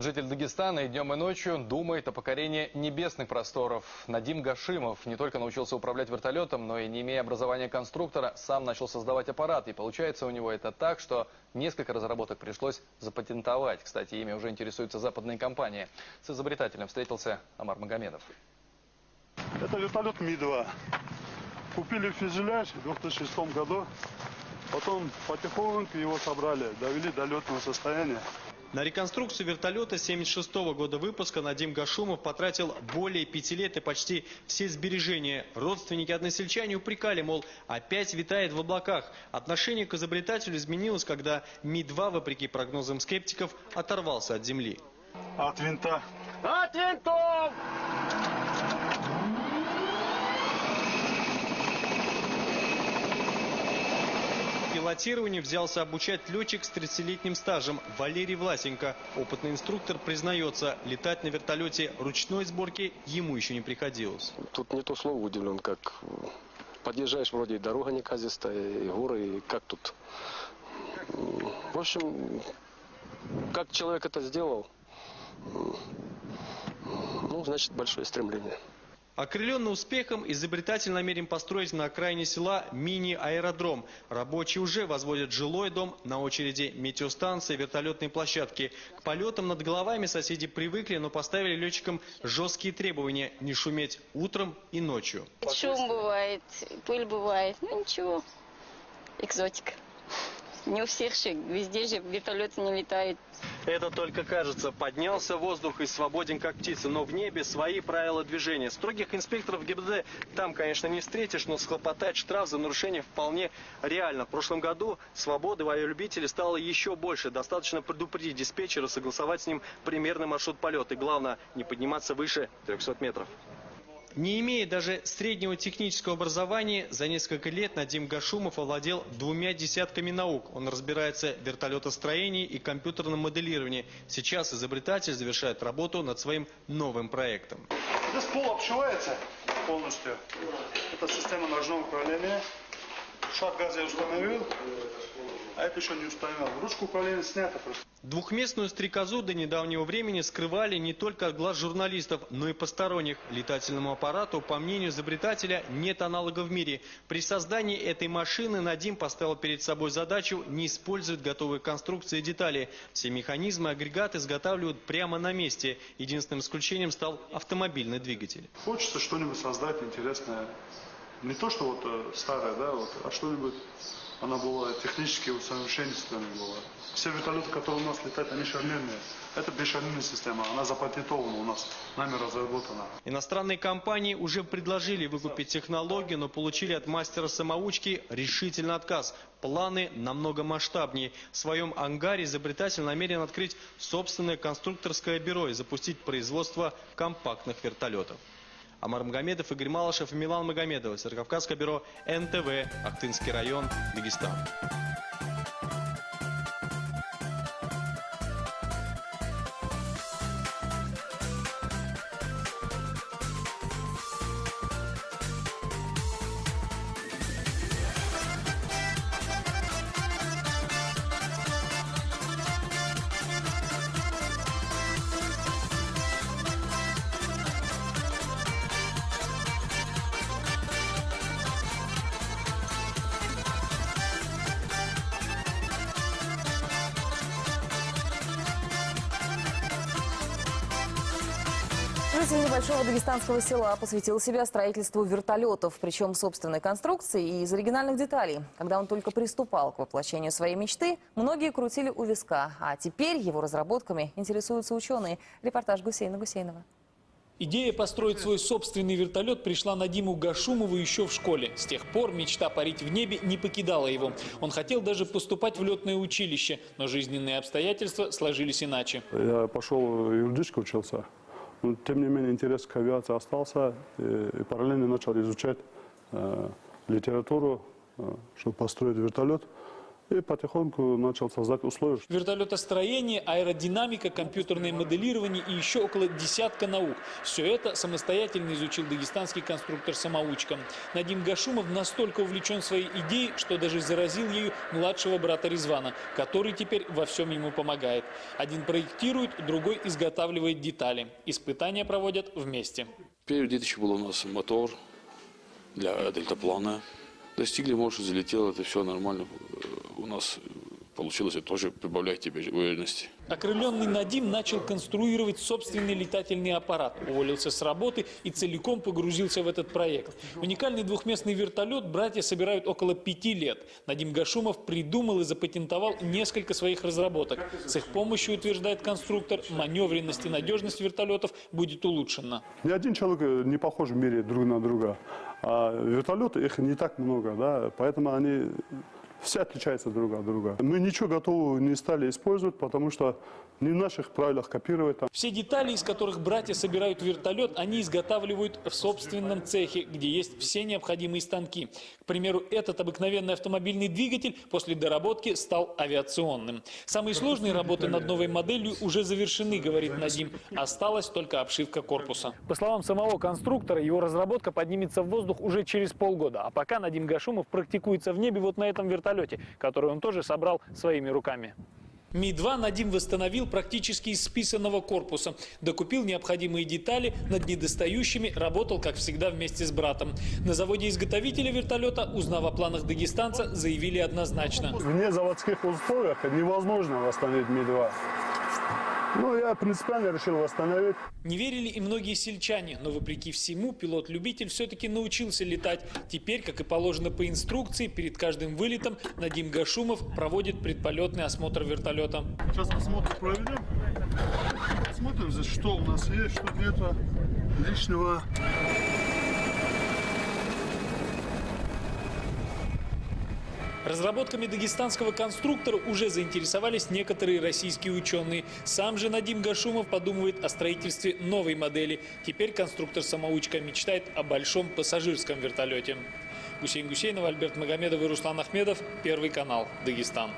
Житель Дагестана и днем, и ночью думает о покорении небесных просторов. Надим Гашимов не только научился управлять вертолетом, но и, не имея образования конструктора, сам начал создавать аппарат. И получается у него это так, что несколько разработок пришлось запатентовать. Кстати, ими уже интересуются западные компании. С изобретателем встретился Амар Магомедов. Это вертолет Ми-2. Купили фюзеляж в 2006 году. Потом потихоньку его собрали, довели до летного состояния. На реконструкцию вертолета 1976 года выпуска Надим Гашимов потратил более 5 лет и почти все сбережения. Родственники односельчане упрекали, мол, опять витает в облаках. Отношение к изобретателю изменилось, когда Ми-2, вопреки прогнозам скептиков, оторвался от земли. От винта. От винтов! Пилотированию взялся обучать летчик с 30-летним стажем Валерий Власенко. Опытный инструктор признается, летать на вертолете ручной сборки ему еще не приходилось. Тут не то слово удивлен, как подъезжаешь, вроде и дорога неказистая, и горы, и как тут. В общем, как человек это сделал, ну, значит, большое стремление. Окрыленный успехом, изобретатель намерен построить на окраине села мини-аэродром. Рабочие уже возводят жилой дом, на очереди метеостанции, вертолетные площадки. К полетам над головами соседи привыкли, но поставили летчикам жесткие требования – не шуметь утром и ночью. Шум бывает, пыль бывает, ну ничего, экзотика. Не у всех же, везде же вертолеты не летают. Это только кажется. Поднялся в воздух и свободен, как птица. Но в небе свои правила движения. Строгих инспекторов ГИБДД там, конечно, не встретишь, но схлопотать штраф за нарушение вполне реально. В прошлом году свободы в авиалюбителе стало еще больше. Достаточно предупредить диспетчера, согласовать с ним примерный маршрут полета. И главное, не подниматься выше 300 метров. Не имея даже среднего технического образования, за несколько лет Надим Гашимов овладел 2 десятками наук. Он разбирается в вертолетостроении и компьютерном моделировании. Сейчас изобретатель завершает работу над своим новым проектом. Здесь пол обшивается полностью. Это система ножного управления. Шаг газа я установил, а это еще не установил. Ручку управления снята просто. Двухместную стрекозу до недавнего времени скрывали не только от глаз журналистов, но и посторонних. Летательному аппарату, по мнению изобретателя, нет аналога в мире. При создании этой машины Надим поставил перед собой задачу не использовать готовые конструкции и детали. Все механизмы, агрегаты изготавливают прямо на месте. Единственным исключением стал автомобильный двигатель. Хочется что-нибудь создать интересное. Не то, что вот старое, да, вот, а что-нибудь, она была технически усовершенствованная была. Все вертолеты, которые у нас летают, они шарнирные. Это бесшарнирная система, она запатентована у нас, нами разработана. Иностранные компании уже предложили выкупить технологию, но получили от мастера-самоучки решительный отказ. Планы намного масштабнее. В своем ангаре изобретатель намерен открыть собственное конструкторское бюро и запустить производство компактных вертолетов. Амар Магомедов, Игорь Малышев, Милан Магомедова, Северокавказское бюро НТВ, Актынский район, Дагестан. Житель небольшого дагестанского села посвятил себя строительству вертолетов, причем собственной конструкции и из оригинальных деталей. Когда он только приступал к воплощению своей мечты, многие крутили у виска, а теперь его разработками интересуются ученые. Репортаж Гусейна Гусейнова. Идея построить свой собственный вертолет пришла Надиму Гашимову еще в школе. С тех пор мечта парить в небе не покидала его. Он хотел даже поступать в летное училище, но жизненные обстоятельства сложились иначе. Я пошел юридически учился. Но, тем не менее, интерес к авиации остался, и параллельно начал изучать литературу, чтобы построить вертолет. И потихоньку начал создать условия. Вертолетостроение, аэродинамика, компьютерное моделирование и еще около десятка наук. Все это самостоятельно изучил дагестанский конструктор-самоучка. Надим Гашумов настолько увлечен своей идеей, что даже заразил ею младшего брата Резвана, который теперь во всем ему помогает. Один проектирует, другой изготавливает детали. Испытания проводят вместе. Первый 2000 был у нас мотор для дельтаплана. Достигли, может, залетел, это все нормально. У нас получилось, это тоже прибавляет тебе уверенности. Окрыленный Надим начал конструировать собственный летательный аппарат. Уволился с работы и целиком погрузился в этот проект. Уникальный двухместный вертолет братья собирают около 5 лет. Надим Гашумов придумал и запатентовал несколько своих разработок. С их помощью, утверждает конструктор, маневренность и надежность вертолетов будет улучшена. Ни один человек не похож в мире друг на друга. А вертолеты, их не так много, да, поэтому они все отличаются друг от друга. Мы ничего готового не стали использовать, потому что не в наших правилах копировать. Все детали, из которых братья собирают вертолет, они изготавливают в собственном цехе, где есть все необходимые станки. К примеру, этот обыкновенный автомобильный двигатель после доработки стал авиационным. Самые сложные работы над новой моделью уже завершены, говорит Надим. Осталась только обшивка корпуса. По словам самого конструктора, его разработка поднимется в воздух уже через полгода. А пока Надим Гашумов практикуется в небе вот на этом вертолете, который он тоже собрал своими руками. Ми-2 Надим восстановил практически из списанного корпуса. Докупил необходимые детали, над недостающими работал, как всегда, вместе с братом. На заводе изготовителя вертолета, узнав о планах дагестанца, заявили однозначно. Вне заводских условиях невозможно восстановить Ми-2. Ну, я принципиально решил восстановить. Не верили и многие сельчане, но вопреки всему пилот-любитель все-таки научился летать. Теперь, как и положено по инструкции, перед каждым вылетом Надим Гашумов проводит предполетный осмотр вертолета. Сейчас осмотр проведем. Смотрим, что у нас есть, что нет лишнего. Разработками дагестанского конструктора уже заинтересовались некоторые российские ученые. Сам же Надим Гашумов подумывает о строительстве новой модели. Теперь конструктор-самоучка мечтает о большом пассажирском вертолете. Гусейн Гусейнов, Альберт Магомедов и Руслан Ахмедов. Первый канал. Дагестан.